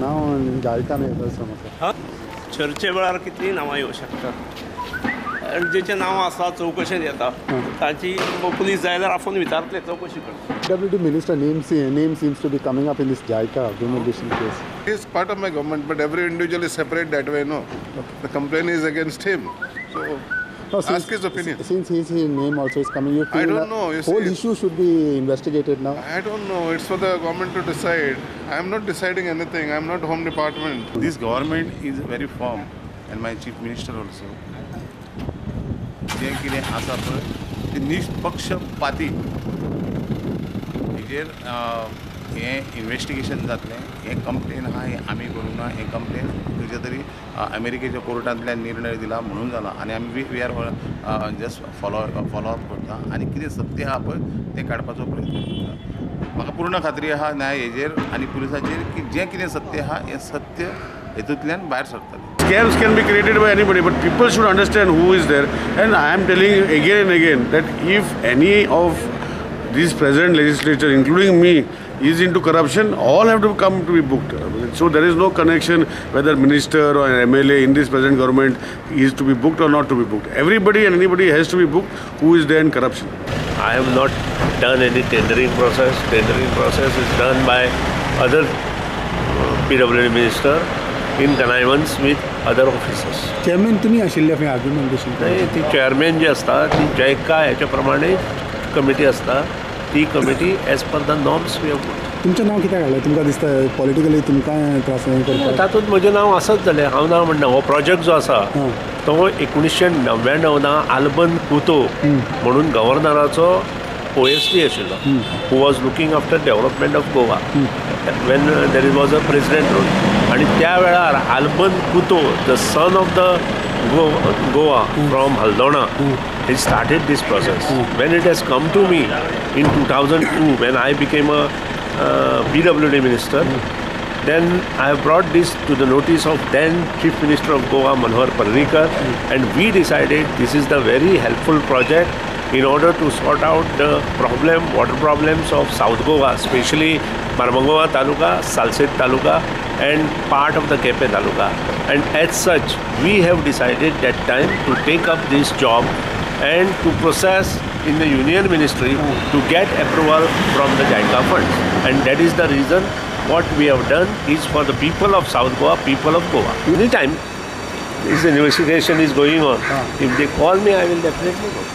नांव जायका नाही असं म्हाका. चर्चे वेळार कितलीं नांवां येवं शकतात आनी जेचें नांव आसा चवकशेंत येता ताची पुलीस जाय जाल्यार आपूण विचारतले चवकशी करता. PWD minister name seems to be coming up in this JICA demolition case. He is part of my government, but every individual is separate that way, no? The complaint is against him. So, No, ask his opinion. Since his name also is coming, you feel I don't that know, you whole see. issue should be investigated now? I don't know. It's for the government to decide. I am not deciding anything. I am not Home Department. This government is very firm, and my chief minister also. जे कितें आसा पळय ते निष्पक्षपाती हेजेर हें investigation जातलें. हें complain आहा हें आमी करूं ना. हें कंप्लेन खंयच्या तरी अमेरिकेच्या कोर्टांतल्यान निर्णय दिला म्हणून जाला आनी आमी वी आर जस्ट फॉलोअप करता आनी कितें सत्य आहा पळय तें काडपाचो प्रयत्न करता. म्हाका पूर्ण खात्री आहा न्याय हेजेर आनी पुलिसाचेर की जें कितें सत्य आहा हें सत्य हेतूंतल्यान भायर सरतलें. Scams can be created by anybody, but people should understand who is there. And I am telling you again and again that if any of these present legislature, including me, is into corruption, all have to come to be booked. So there is no connection whether minister or an MLA in this present government is to be booked or not to be booked. Everybody and anybody has to be booked who is there in corruption. I have not done any tendering process. Tendering process is done by other PWD minister in connivance with other officers. Chairman तुम्ही आशिल्ले खंय आर्ग्युमेंटेशन? नाही, ती chairman जी असता ती JICA ह्याच्या प्रमाणे committee असता. ती committee as per the norms we have. तुमचें नांव कित्याक घालें? तुमकां दिसता पॉलिटिकली तुमकां त्रास करता? तातूंत म्हजें नांव आसत जालें. हांव ना म्हणना. हो प्रोजेक्ट जो आसा तो 1999 आल्बन कुतो म्हणून गव्हर्नराचो OSD आशिल्लो, who was looking after development of Goa when there was a president rule. आणि त्या वेळार Alban Couto the son of the Goa from Aldona he started this process. When it has come to me in 2002 when I became a PWD minister, then I have brought this to the notice of then Chief Minister of Goa Manohar Parrikar, and we decided this is the very helpful project in order to sort out the water problems of South Goa, especially Marmagova Taluka, Salset Taluka and part of the Kepe Taluka. And as such, we have decided that time to take up this job and to process in the Union Ministry to get approval from the JICA funds. And that is the reason what we have done is for the people of South Goa, people of Goa. Anytime this investigation is going on, if they call me, I will definitely go.